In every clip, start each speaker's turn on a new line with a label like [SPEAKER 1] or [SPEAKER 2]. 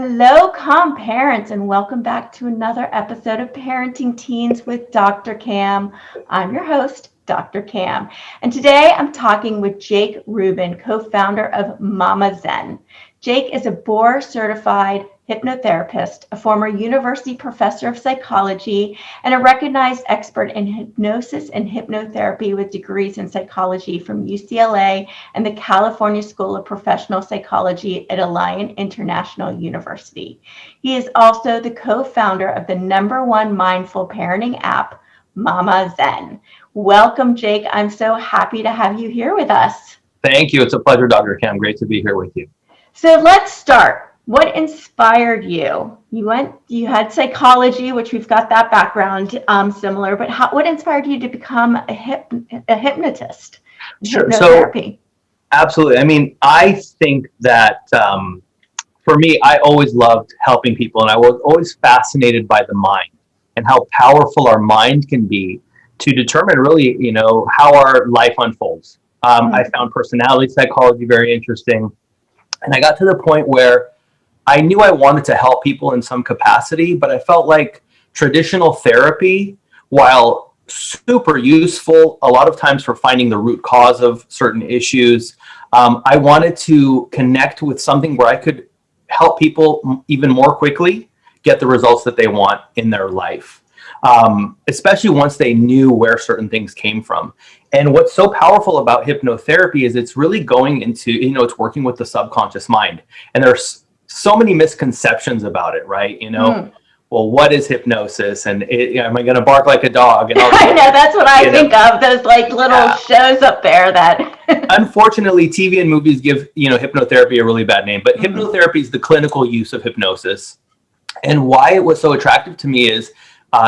[SPEAKER 1] Hello, parents, and welcome back to another episode of Parenting Teens with Dr. Cam. I'm your host, Dr. Cam, and today I'm talking with Jake Rubin, co-founder of MamaZen. Jake is a board-certified hypnotherapist, a former university professor of psychology, and a recognized expert in hypnosis and hypnotherapy with degrees in psychology from UCLA and the California School of Professional Psychology at Alliant International University. He is also the co-founder of the #1 mindful parenting app, MamaZen. Welcome, Jake. I'm so happy to have you here with us.
[SPEAKER 2] Thank you. It's a pleasure, Dr. Cam. Great to be here with you.
[SPEAKER 1] So let's start. What inspired you? You had psychology, which we've got that background similar, but what inspired you to become a hypnotist?
[SPEAKER 2] Sure.
[SPEAKER 1] Hypnotherapy.
[SPEAKER 2] So, absolutely. I mean, I think that for me, I always loved helping people, and I was always fascinated by the mind and how powerful our mind can be to determine really, how our life unfolds. I found personality psychology very interesting. And I got to the point where I knew I wanted to help people in some capacity, but I felt like traditional therapy, while super useful a lot of times for finding the root cause of certain issues, I wanted to connect with something where I could help people even more quickly get the results that they want in their life, especially once they knew where certain things came from. And what's so powerful about hypnotherapy is it's really going into, it's working with the subconscious mind. And there's so many misconceptions about it, right? Well, what is hypnosis? And am I going to bark like a dog? And
[SPEAKER 1] I know, that's what I think of, those like little shows up there that...
[SPEAKER 2] Unfortunately, TV and movies give, hypnotherapy a really bad name. But hypnotherapy is the clinical use of hypnosis. And why it was so attractive to me is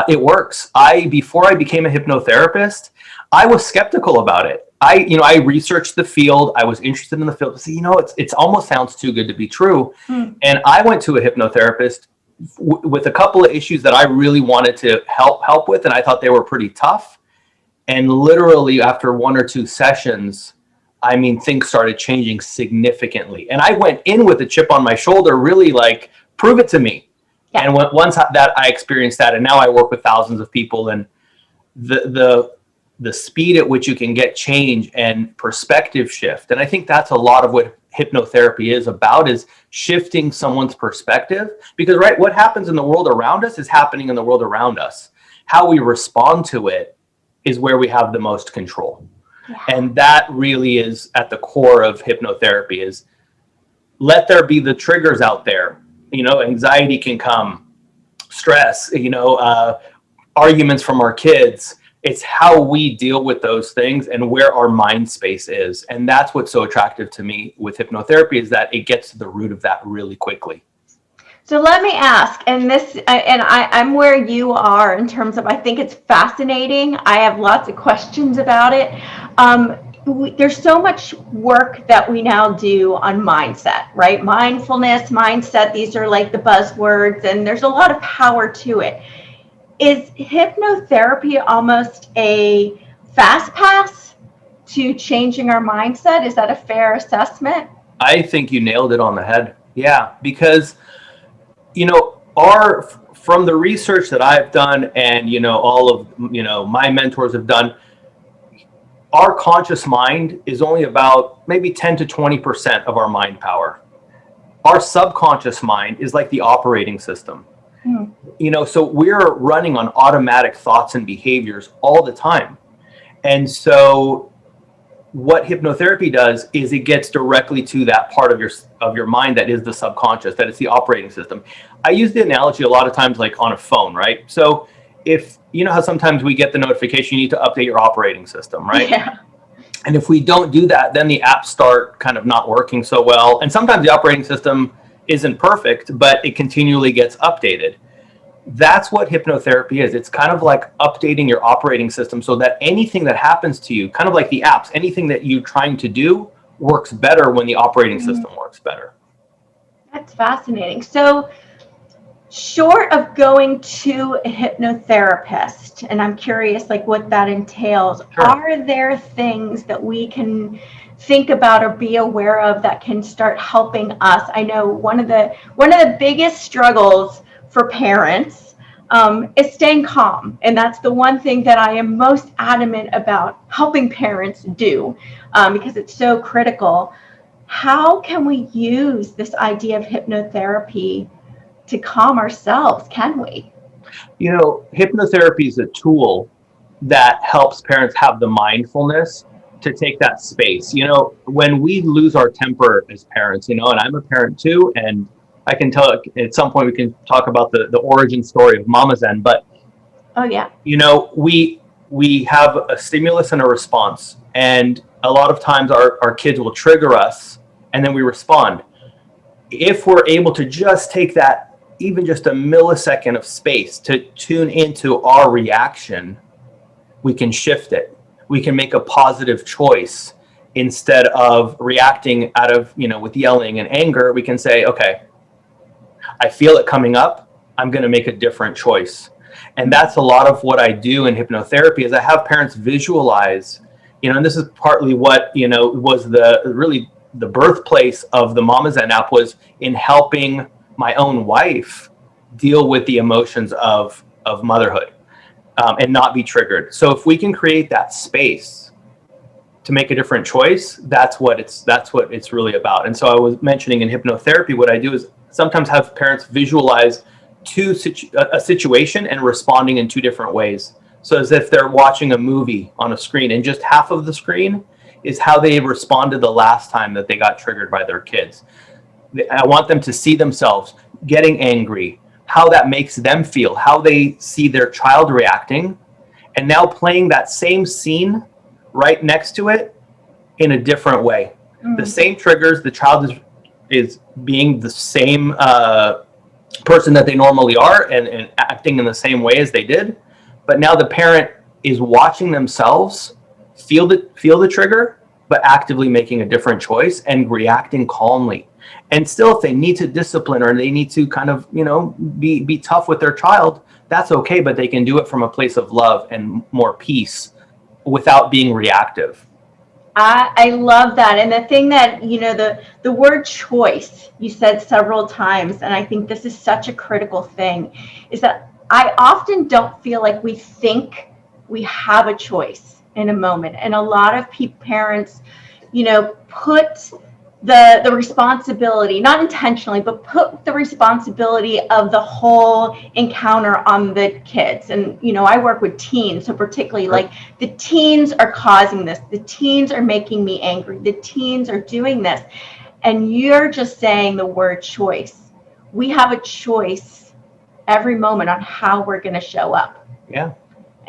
[SPEAKER 2] it works. Before I became a hypnotherapist, I was skeptical about it. I researched the field. I was interested in the field. It's almost sounds too good to be true. And I went to a hypnotherapist with a couple of issues that I really wanted to help with, and I thought they were pretty tough. And literally after 1 or 2 sessions, things started changing significantly. And I went in with a chip on my shoulder, really like, prove it to me. Yeah. And once that I experienced that, and now I work with thousands of people, and the speed at which you can get change and perspective shift. And I think that's a lot of what hypnotherapy is about, is shifting someone's perspective. Because, right, what happens in the world around us is happening in the world around us. How we respond to it is where we have the most control. Yeah. And that really is at the core of hypnotherapy, is let there be the triggers out there. Anxiety can come, stress, arguments from our kids. It's how we deal with those things and where our mind space is. And that's what's so attractive to me with hypnotherapy, is that it gets to the root of that really quickly.
[SPEAKER 1] So let me ask, I'm where you are in terms of, I think it's fascinating. I have lots of questions about it. There's so much work that we now do on mindset, right? Mindfulness, mindset, these are like the buzzwords, and there's a lot of power to it. Is hypnotherapy almost a fast pass to changing our mindset? Is that a fair assessment?
[SPEAKER 2] I think you nailed it on the head. Yeah, because, from the research that I've done, and, all of, my mentors have done, our conscious mind is only about maybe 10 to 20% of our mind power. Our subconscious mind is like the operating system. So we're running on automatic thoughts and behaviors all the time. And so what hypnotherapy does is it gets directly to that part of your mind that is the subconscious, that it's the operating system. I use the analogy a lot of times like on a phone, right? So if how sometimes we get the notification you need to update your operating system, right?
[SPEAKER 1] Yeah.
[SPEAKER 2] And if we don't do that, then the apps start kind of not working so well. And sometimes the operating system isn't perfect, but it continually gets updated. That's what hypnotherapy is. It's kind of like updating your operating system so that anything that happens to you, kind of like the apps, anything that you're trying to do works better when the operating system works better.
[SPEAKER 1] That's fascinating. So short of going to a hypnotherapist, and I'm curious like what that entails,
[SPEAKER 2] Sure.
[SPEAKER 1] Are there things that we can think about or be aware of that can start helping us? I know one of the biggest struggles for parents is staying calm, and that's the one thing that I am most adamant about helping parents do, because it's so critical. How can we use this idea of hypnotherapy to calm ourselves? Can we?
[SPEAKER 2] Hypnotherapy is a tool that helps parents have the mindfulness to take that space. When we lose our temper as parents, and I'm a parent too, and I can tell at some point we can talk about the origin story of MamaZen, but
[SPEAKER 1] Oh yeah.
[SPEAKER 2] We have a stimulus and a response, and a lot of times our kids will trigger us and then we respond. If we're able to just take that, even just a millisecond of space to tune into our reaction, we can shift it. We can make a positive choice instead of reacting out of, with yelling and anger. We can say, okay, I feel it coming up. I'm going to make a different choice. And that's a lot of what I do in hypnotherapy is I have parents visualize, and this is partly what, was the birthplace of the MamaZen app, was in helping my own wife deal with the emotions of motherhood, and not be triggered. So if we can create that space to make a different choice, that's what it's really about. And so I was mentioning in hypnotherapy, what I do is sometimes have parents visualize a situation and responding in two different ways. So as if they're watching a movie on a screen, and just half of the screen is how they responded the last time that they got triggered by their kids. I want them to see themselves getting angry, how that makes them feel, how they see their child reacting, and now playing that same scene right next to it in a different way. The same triggers, the child is being the same person that they normally are and acting in the same way as they did, but now the parent is watching themselves feel the trigger, but actively making a different choice and reacting calmly. And still, if they need to discipline or they need to kind of be tough with their child, that's okay, but they can do it from a place of love and more peace without being reactive.
[SPEAKER 1] I love that. And the thing that, the word choice, you said several times, and I think this is such a critical thing, is that I often don't feel like we think we have a choice in a moment. And a lot of parents, put the responsibility, not intentionally, but put the responsibility of the whole encounter on the kids. And, I work with teens, so particularly like the teens are causing this, the teens are making me angry, the teens are doing this. And you're just saying the word choice. We have a choice every moment on how we're going to show up.
[SPEAKER 2] Yeah.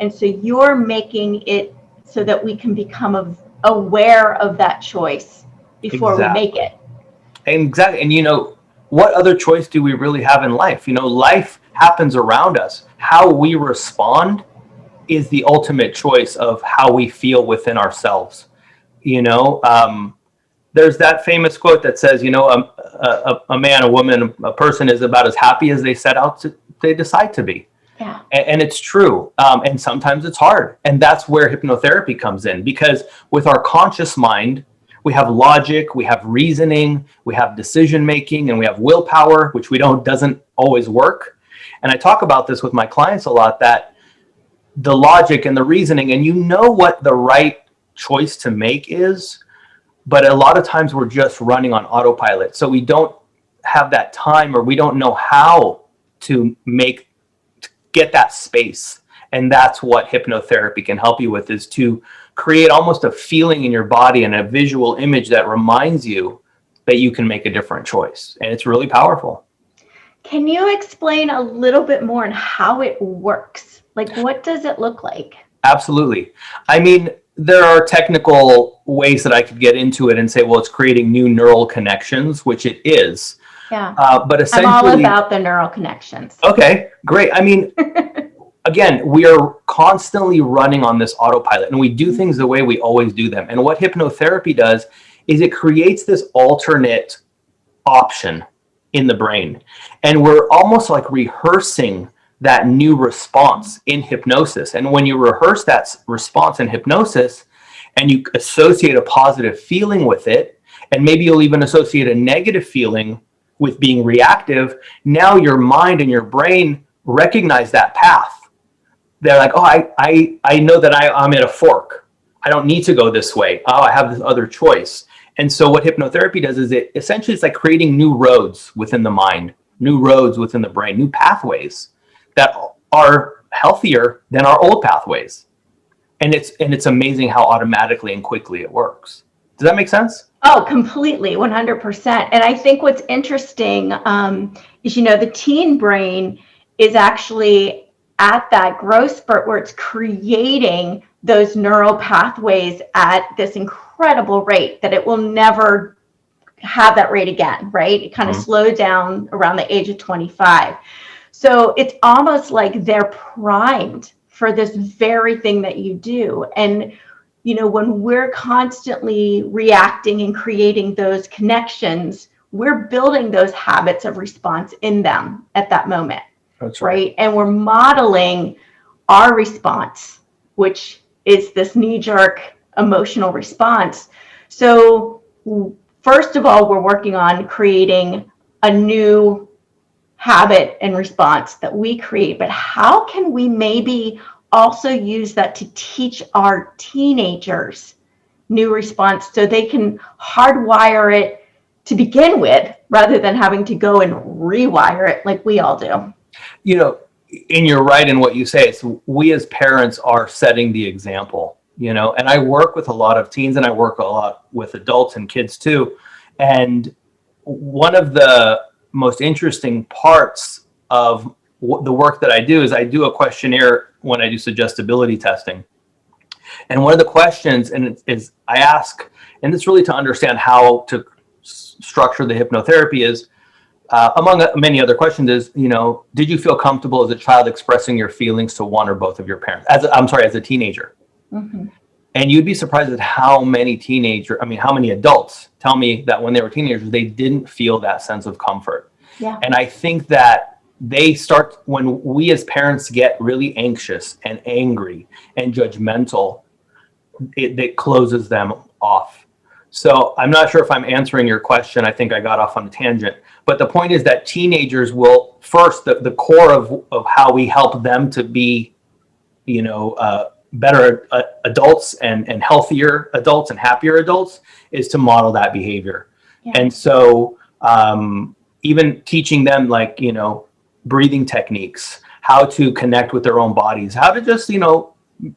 [SPEAKER 1] And so you're making it so that we can become aware of that choice before we make it.
[SPEAKER 2] Exactly. And what other choice do we really have in life? Life happens around us. How we respond is the ultimate choice of how we feel within ourselves. There's that famous quote that says, a man, a woman, a person is about as happy as they decide to be.
[SPEAKER 1] Yeah.
[SPEAKER 2] And it's true. And sometimes it's hard. And that's where hypnotherapy comes in, because with our conscious mind, we have logic, we have reasoning, we have decision making, and we have willpower, which doesn't always work. And I talk about this with my clients a lot, that the logic and the reasoning, and what the right choice to make is, but a lot of times we're just running on autopilot. So we don't have that time, or we don't know how to get that space. And that's what hypnotherapy can help you with, is to create almost a feeling in your body and a visual image that reminds you that you can make a different choice. And it's really powerful.
[SPEAKER 1] Can you explain a little bit more on how it works? Like, what does it look like?
[SPEAKER 2] Absolutely. I mean, there are technical ways that I could get into it and say, well, it's creating new neural connections, which it is.
[SPEAKER 1] Yeah.
[SPEAKER 2] But essentially,
[SPEAKER 1] I'm all about the neural connections.
[SPEAKER 2] Okay, great. I mean, again, we are constantly running on this autopilot, and we do things the way we always do them. And what hypnotherapy does is it creates this alternate option in the brain. And we're almost like rehearsing that new response in hypnosis. And when you rehearse that response in hypnosis, and you associate a positive feeling with it, and maybe you'll even associate a negative feeling with being reactive, now your mind and your brain recognize that path. They're like, oh, I know that I'm at a fork. I don't need to go this way. Oh, I have this other choice. And so what hypnotherapy does is it essentially it's like creating new roads within the mind, new roads within the brain, new pathways that are healthier than our old pathways. And it's amazing how automatically and quickly it works. Does that make sense?
[SPEAKER 1] Oh, completely, 100%. And I think what's interesting is, the teen brain is actually at that growth spurt where it's creating those neural pathways at this incredible rate that it will never have that rate again, right? It kind of slowed down around the age of 25. So it's almost like they're primed for this very thing that you do. And when we're constantly reacting and creating those connections, we're building those habits of response in them at that moment.
[SPEAKER 2] That's right.
[SPEAKER 1] And we're modeling our response, which is this knee-jerk emotional response. So first of all, we're working on creating a new habit and response that we create. But how can we maybe also use that to teach our teenagers new response so they can hardwire it to begin with rather than having to go and rewire it like we all do?
[SPEAKER 2] And you're right in what you say. It's we as parents are setting the example, and I work with a lot of teens and I work a lot with adults and kids too. And one of the most interesting parts of the work that I do is I do a questionnaire when I do suggestibility testing. And one of the questions is I ask, and it's really to understand how to structure the hypnotherapy is, among many other questions is, did you feel comfortable as a child expressing your feelings to one or both of your parents? As a teenager. Mm-hmm. And you'd be surprised at how many adults tell me that when they were teenagers, they didn't feel that sense of comfort.
[SPEAKER 1] Yeah.
[SPEAKER 2] And I think that when we as parents get really anxious and angry and judgmental, it closes them off. So I'm not sure if I'm answering your question. I think I got off on a tangent. But the point is that teenagers will first, the core of how we help them to be, better adults and healthier adults and happier adults is to model that behavior. Yeah. And so even teaching them breathing techniques, how to connect with their own bodies, how to just,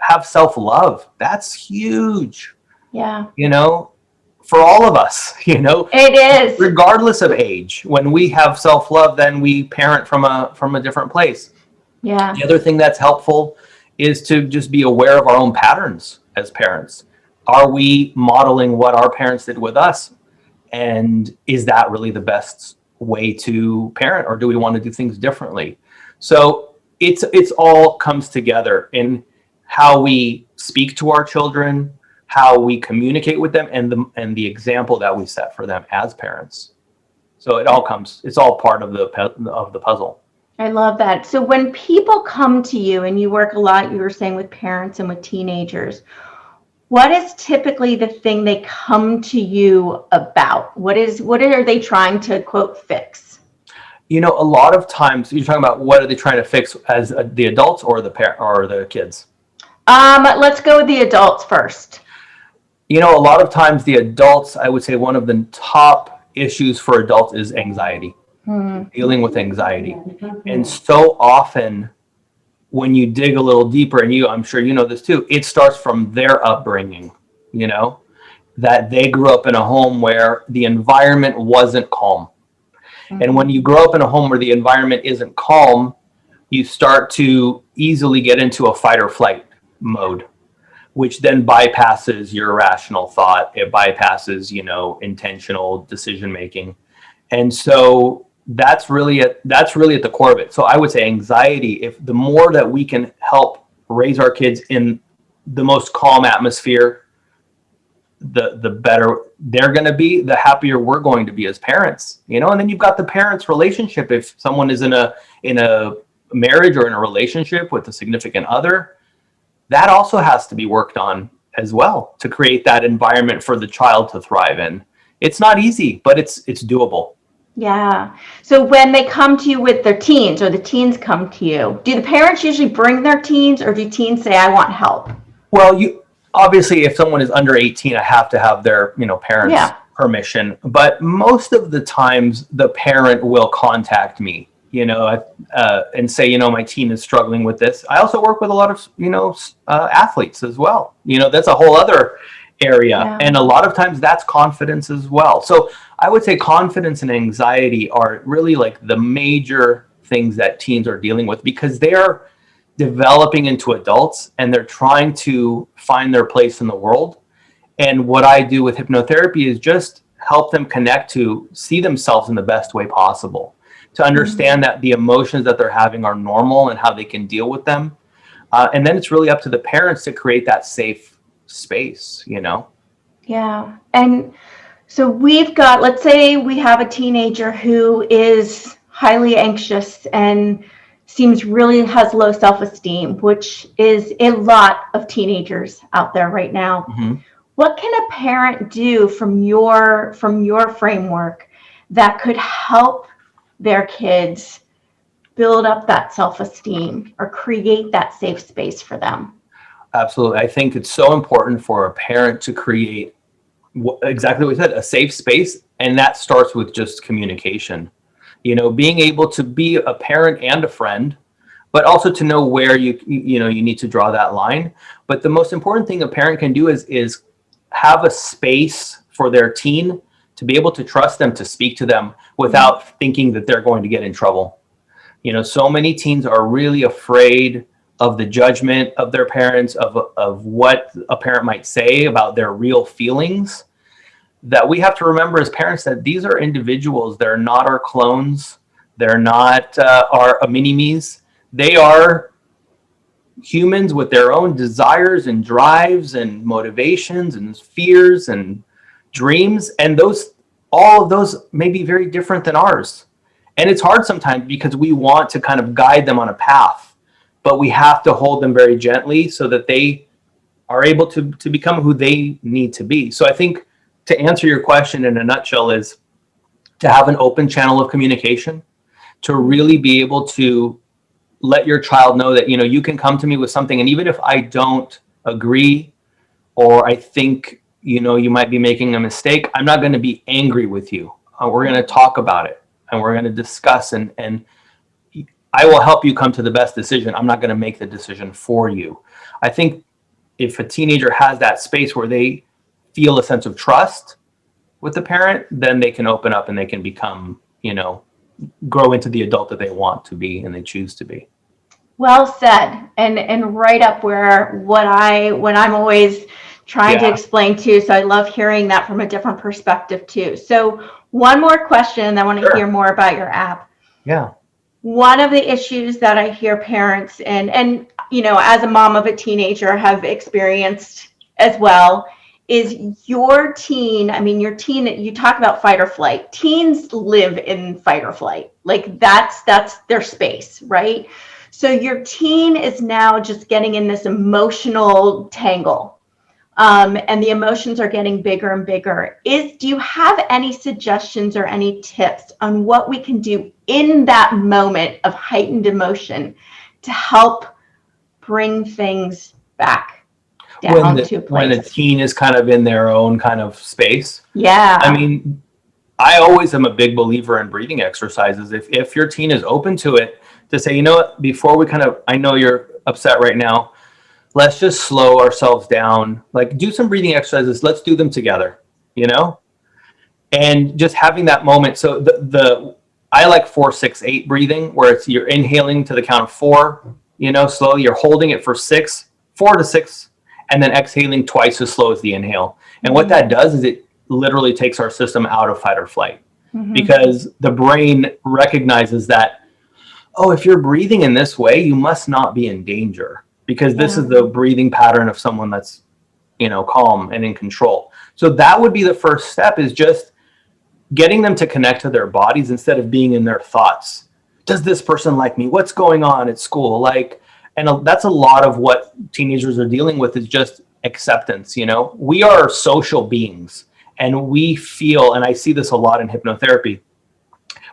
[SPEAKER 2] have self-love. That's huge.
[SPEAKER 1] Yeah.
[SPEAKER 2] For all of us,
[SPEAKER 1] it is,
[SPEAKER 2] regardless of age. When we have self-love, then we parent from a different place.
[SPEAKER 1] Yeah.
[SPEAKER 2] The other thing that's helpful is to just be aware of our own patterns as parents. Are we modeling what our parents did with us? And is that really the best way to parent, or do we want to do things differently? So it's all comes together in how we speak to our children, how we communicate with them, and the example that we set for them as parents. So it's all part of the puzzle.
[SPEAKER 1] I love that. So when people come to you, and you work a lot, you were saying, with parents and with teenagers, what is typically the thing they come to you about? What are they trying to, quote, fix?
[SPEAKER 2] A lot of times you're talking about what are they trying to fix as the adults or the kids?
[SPEAKER 1] Let's go with the adults first.
[SPEAKER 2] A lot of times the adults, I would say one of the top issues for adults is anxiety, dealing with anxiety. And so often when you dig a little deeper, and I'm sure you know this too, it starts from their upbringing, that they grew up in a home where the environment wasn't calm. Mm-hmm. And when you grow up in a home where the environment isn't calm, you start to easily get into a fight or flight mode, which then bypasses your rational thought. It bypasses, intentional decision making. And so that's really at the core of it. So I would say anxiety, if the more that we can help raise our kids in the most calm atmosphere, the better they're going to be, the happier we're going to be as parents, and then you've got the parents relationship. If someone is in a marriage or in a relationship with a significant other, that also has to be worked on as well to create that environment for the child to thrive in. It's not easy, but it's doable.
[SPEAKER 1] Yeah. So when they come to you with their teens, or the teens come to you, do the parents usually bring their teens, or do teens say, I want help?
[SPEAKER 2] Well, you obviously, if someone is under 18, I have to have their, parents'
[SPEAKER 1] Yeah.
[SPEAKER 2] permission. But most of the times, the parent will contact me, and say, my teen is struggling with this. I also work with a lot of, athletes as well. That's a whole other area,
[SPEAKER 1] Yeah.
[SPEAKER 2] and a lot of times that's confidence as well. So I would say confidence and anxiety are really like the major things that teens are dealing with, because they are developing into adults and they're trying to find their place in the world. And what I do with hypnotherapy is just help them connect to see themselves in the best way possible, to understand that the emotions that they're having are normal and how they can deal with them. And then it's really up to the parents to create that safe space.
[SPEAKER 1] Yeah. And so let's say we have a teenager who is highly anxious and has low self-esteem, which is a lot of teenagers out there right now.
[SPEAKER 2] Mm-hmm.
[SPEAKER 1] What can a parent do from your framework that could help their kids build up that self-esteem or create that safe space for them?
[SPEAKER 2] Absolutely. I think it's so important for a parent to create exactly what you said, a safe space. And that starts with just communication, being able to be a parent and a friend, but also to know where you need to draw that line. But the most important thing a parent can do is have a space for their teen to be able to trust them, to speak to them without thinking that they're going to get in trouble. So many teens are really afraid of the judgment of their parents, of what a parent might say about their real feelings, that we have to remember as parents that these are individuals. They're not our clones. They're not our mini-me's. They are humans with their own desires and drives and motivations and fears and dreams. And all of those may be very different than ours. And it's hard sometimes because we want to kind of guide them on a path, but we have to hold them very gently so that they are able to become who they need to be. So I think, to answer your question in a nutshell, is to have an open channel of communication, to really be able to let your child know that, you can come to me with something. And even if I don't agree, or I think, you might be making a mistake, I'm not going to be angry with you. We're going to talk about it and we're going to discuss, and I will help you come to the best decision. I'm not going to make the decision for you. I think if a teenager has that space where they feel a sense of trust with the parent, then they can open up and they can become, grow into the adult that they want to be and they choose to be.
[SPEAKER 1] Well said. And right up where when I'm always trying to explain too. So I love hearing that from a different perspective too. So one more question, and I want to hear more about your app.
[SPEAKER 2] Yeah.
[SPEAKER 1] One of the issues that I hear parents and as a mom of a teenager have experienced as well is your teen, you talk about fight or flight. Teens live in fight or flight. Like that's their space, right? So your teen is now just getting in this emotional tangle. And the emotions are getting bigger and bigger. Do you have any suggestions or any tips on what we can do in that moment of heightened emotion to help bring things back down to a place?
[SPEAKER 2] When a teen is kind of in their own kind of space.
[SPEAKER 1] Yeah.
[SPEAKER 2] I always am a big believer in breathing exercises. If your teen is open to it, to say, before we I know you're upset right now, let's just slow ourselves down, like do some breathing exercises. Let's do them together, and just having that moment. So I like 4-6-8 breathing, where you're inhaling to the count of 4, slowly. You're holding it for 4 to 6, and then exhaling twice as slow as the inhale. And what that does is it literally takes our system out of fight or flight, because the brain recognizes that, if you're breathing in this way, you must not be in danger. Because this is the breathing pattern of someone that's, calm and in control. So that would be the first step, is just getting them to connect to their bodies instead of being in their thoughts. Does this person like me? What's going on at school? And that's a lot of what teenagers are dealing with, is just acceptance. We are social beings, and we feel, and I see this a lot in hypnotherapy,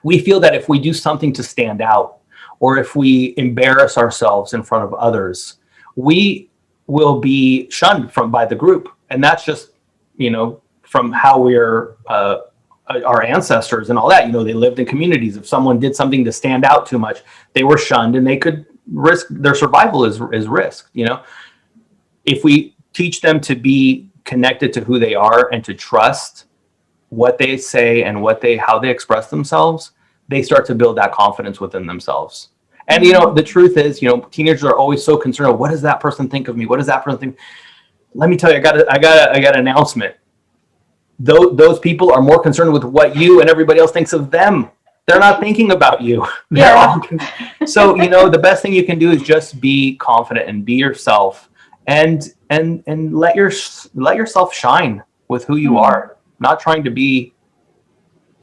[SPEAKER 2] we feel that if we do something to stand out, or if we embarrass ourselves in front of others, we will be shunned by the group. And that's just, from how we're, our ancestors and all that, they lived in communities. If someone did something to stand out too much, they were shunned, and they could risk their survival is risked. If we teach them to be connected to who they are and to trust what they say and how they express themselves, they start to build that confidence within themselves. And the truth is, teenagers are always so concerned of, what does that person think of me? What does that person think? Let me tell you, I got an announcement. Those people are more concerned with what you and everybody else thinks of them. They're not thinking about you. So, the best thing you can do is just be confident and be yourself, and let yourself shine with who you are, not trying to be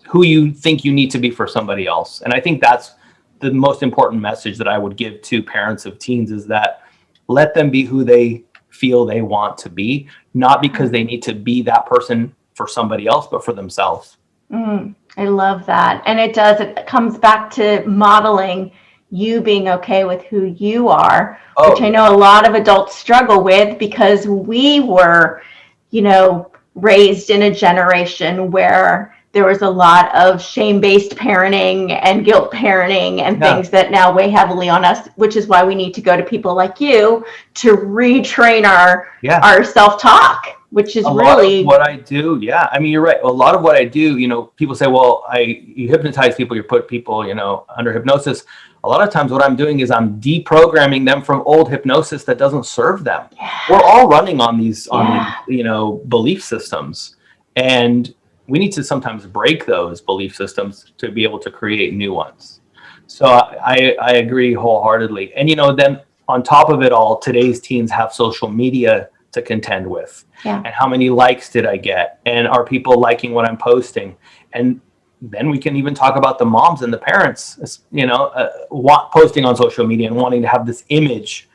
[SPEAKER 2] who you think you need to be for somebody else. And I think that's the most important message that I would give to parents of teens, is that let them be who they feel they want to be, not because they need to be that person for somebody else, but for themselves.
[SPEAKER 1] I love that. And it comes back to modeling you being okay with who you are, which I know a lot of adults struggle with, because we were, raised in a generation where there was a lot of shame-based parenting and guilt parenting and things that now weigh heavily on us, which is why we need to go to people like you to retrain our self-talk, which is really
[SPEAKER 2] what I do. Yeah. I mean, you're right. A lot of what I do, people say, well, you hypnotize people, you put people, under hypnosis. A lot of times what I'm doing is I'm deprogramming them from old hypnosis that doesn't serve them. We're all running on these, belief systems, and we need to sometimes break those belief systems to be able to create new ones. So I agree wholeheartedly. And, then on top of it all, today's teens have social media to contend with. And how many likes did I get? And are people liking what I'm posting? And then we can even talk about the moms and the parents, posting on social media and wanting to have this image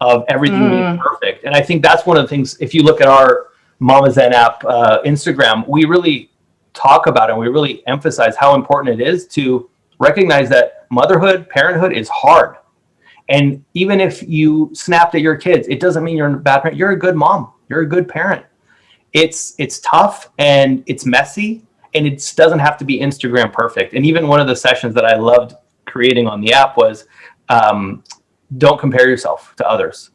[SPEAKER 2] of everything being perfect. And I think that's one of the things, if you look at our MamaZen app, Instagram, we really talk about it, and we really emphasize how important it is to recognize that motherhood, parenthood is hard. And even if you snapped at your kids, it doesn't mean you're a bad parent. You're a good mom. You're a good parent. It's tough, and it's messy, and it doesn't have to be Instagram perfect. And even one of the sessions that I loved creating on the app was, don't compare yourself to others.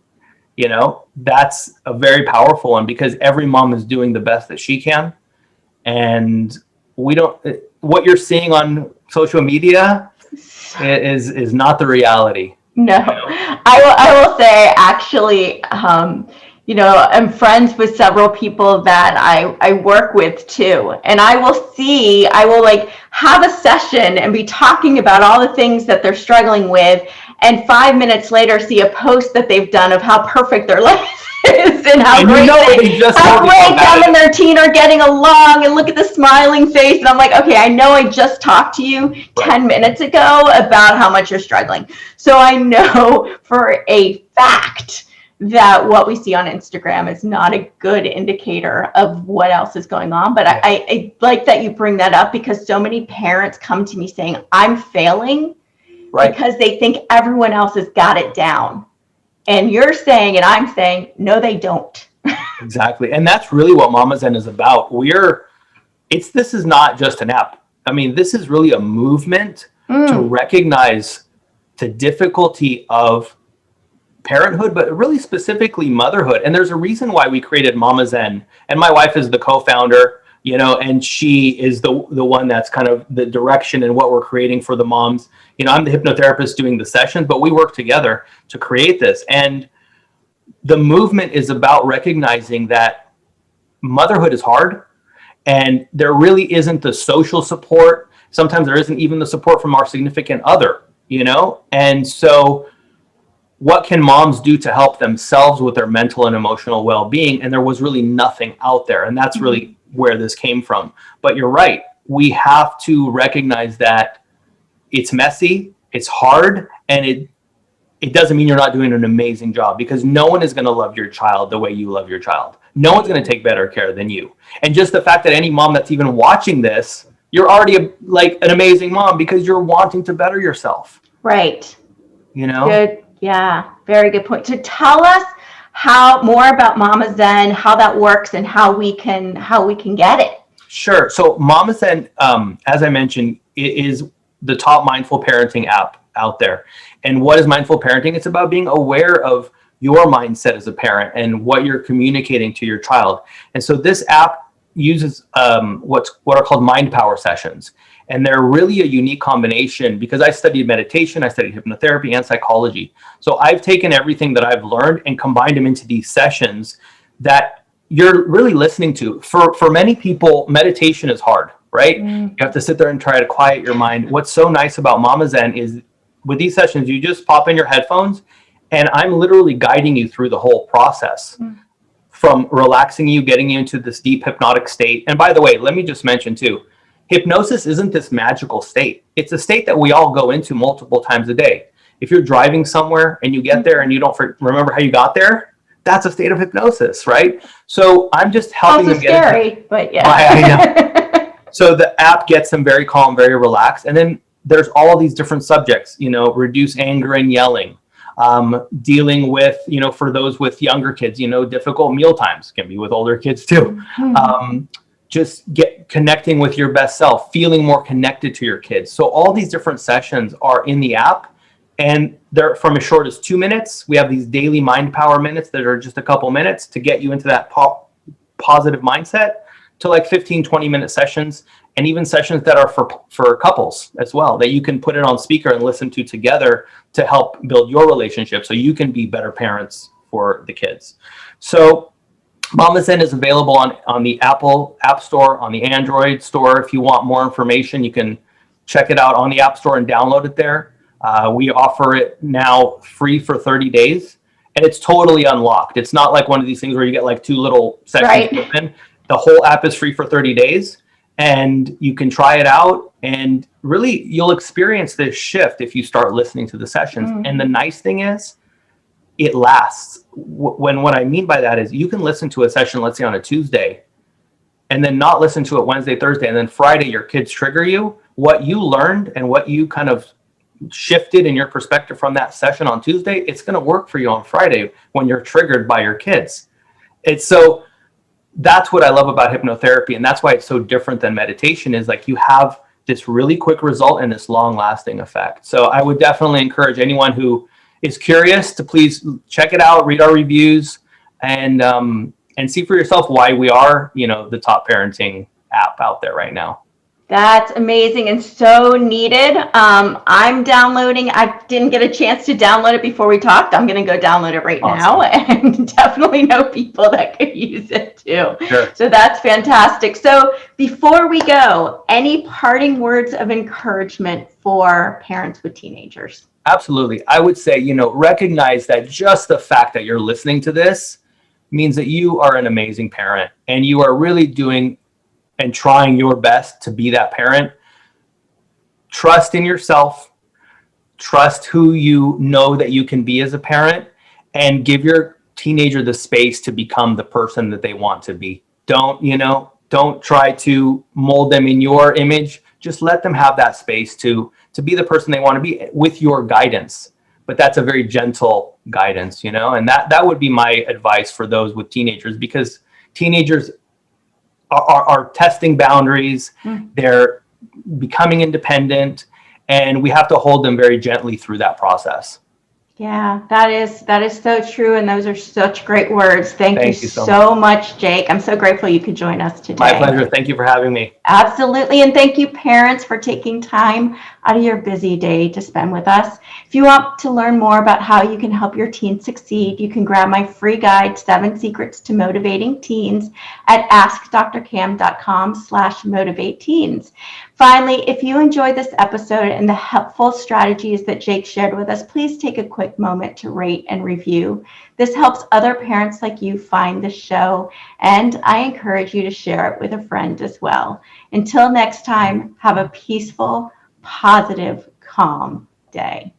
[SPEAKER 2] That's a very powerful one, because every mom is doing the best that she can. And what you're seeing on social media is not the reality.
[SPEAKER 1] No, I will say, actually, I'm friends with several people that I work with too. And I will have a session and be talking about all the things that they're struggling with. And 5 minutes later, see a post that they've done of how perfect their life is and how great them and their teen are getting along, and look at the smiling face. And I'm like, okay, I know I just talked to you 10 minutes ago about how much you're struggling. So I know for a fact that what we see on Instagram is not a good indicator of what else is going on. But I like that you bring that up, because so many parents come to me saying, I'm failing because they think everyone else has got it down. And you're saying, and I'm saying, no, they don't.
[SPEAKER 2] Exactly. And that's really what MamaZen is about. This is not just an app. I mean, this is really a movement to recognize the difficulty of parenthood, but really specifically motherhood. And there's a reason why we created MamaZen. And my wife is the co-founder, and she is the one that's kind of the direction and what we're creating for the moms. I'm the hypnotherapist doing the sessions, but we work together to create this. And the movement is about recognizing that motherhood is hard, and there really isn't the social support. Sometimes there isn't even the support from our significant other, And so what can moms do to help themselves with their mental and emotional well-being? And there was really nothing out there. And that's really where this came from. But you're right. We have to recognize that it's messy, it's hard, and it doesn't mean you're not doing an amazing job, because no one is going to love your child the way you love your child. No one's going to take better care than you. And just the fact that any mom that's even watching this, you're already like an amazing mom because you're wanting to better yourself.
[SPEAKER 1] Right.
[SPEAKER 2] You know?
[SPEAKER 1] Good. Yeah. Very good point. To tell us more about MamaZen, how that works, and how we can get it.
[SPEAKER 2] Sure. So MamaZen, as I mentioned, it is the top mindful parenting app out there. And what is mindful parenting? It's about being aware of your mindset as a parent and what you're communicating to your child. And so this app uses what are called mind power sessions. And they're really a unique combination, because I studied meditation, I studied hypnotherapy and psychology. So I've taken everything that I've learned and combined them into these sessions that you're really listening to. For many people, meditation is hard, right? You have to sit there and try to quiet your mind. What's so nice about MamaZen is with these sessions, you just pop in your headphones and I'm literally guiding you through the whole process, from relaxing you, getting you into this deep hypnotic state. And by the way, let me just mention too, hypnosis isn't this magical state. It's a state that we all go into multiple times a day. If you're driving somewhere and you get there and you don't remember how you got there, that's a state of hypnosis, right? So I'm just helping them get
[SPEAKER 1] scary, but yeah.
[SPEAKER 2] I know. So the app gets them very calm, very relaxed. And then there's all these different subjects, reduce anger and yelling, dealing with, for those with younger kids, difficult meal times, can be with older kids too. Just connecting with your best self, feeling more connected to your kids. So all these different sessions are in the app, and they're from as short as 2 minutes. We have these daily mind power minutes that are just a couple minutes to get you into that positive mindset, to like 15-20 minute sessions, and even sessions that are for couples as well, that you can put it on speaker and listen to together to help build your relationship so you can be better parents for the kids. So MamaZen is available on the Apple App Store, on the Android store. If you want more information, you can check it out on the App Store and download it there. We offer it now free for 30 days, and it's totally unlocked. It's not like one of these things where you get like 2 little sections open. The whole app is free for 30 days, and you can try it out, and really you'll experience this shift if you start listening to the sessions. And the nice thing is, it lasts. What I mean by that is, you can listen to a session, let's say on a Tuesday, and then not listen to it Wednesday, Thursday, and then Friday your kids trigger you. What you learned and what you kind of shifted in your perspective from that session on Tuesday, it's going to work for you on Friday when you're triggered by your kids. That's what I love about hypnotherapy, and that's why it's so different than meditation, is like you have this really quick result and this long lasting effect. So I would definitely encourage anyone who is curious to please check it out, read our reviews, and see for yourself why we are, the top parenting app out there right now.
[SPEAKER 1] That's amazing and so needed. I'm downloading. I didn't get a chance to download it before we talked. I'm going to go download it right now, and definitely know people that could use it too.
[SPEAKER 2] Sure.
[SPEAKER 1] So that's fantastic. So before we go, any parting words of encouragement for parents with teenagers?
[SPEAKER 2] Absolutely. I would say, recognize that just the fact that you're listening to this means that you are an amazing parent, and you are really doing and trying your best to be that parent. Trust in yourself, trust who you know that you can be as a parent, and give your teenager the space to become the person that they want to be. Don't try to mold them in your image. Just let them have that space to be the person they want to be with your guidance. But that's a very gentle guidance, and that would be my advice for those with teenagers, because teenagers are testing boundaries, they're becoming independent, and we have to hold them very gently through that process.
[SPEAKER 1] Yeah, that is so true, and those are such great words. Thank you so much, Jake. I'm so grateful you could join us today.
[SPEAKER 2] My pleasure. Thank you for having me.
[SPEAKER 1] Absolutely, and thank you, parents, for taking time out of your busy day to spend with us. If you want to learn more about how you can help your teens succeed, you can grab my free guide, 7 Secrets to Motivating Teens, at askdrcam.com/motivateteens. Finally, if you enjoyed this episode and the helpful strategies that Jake shared with us, please take a quick moment to rate and review. This helps other parents like you find the show, and I encourage you to share it with a friend as well. Until next time, have a peaceful, positive, calm day.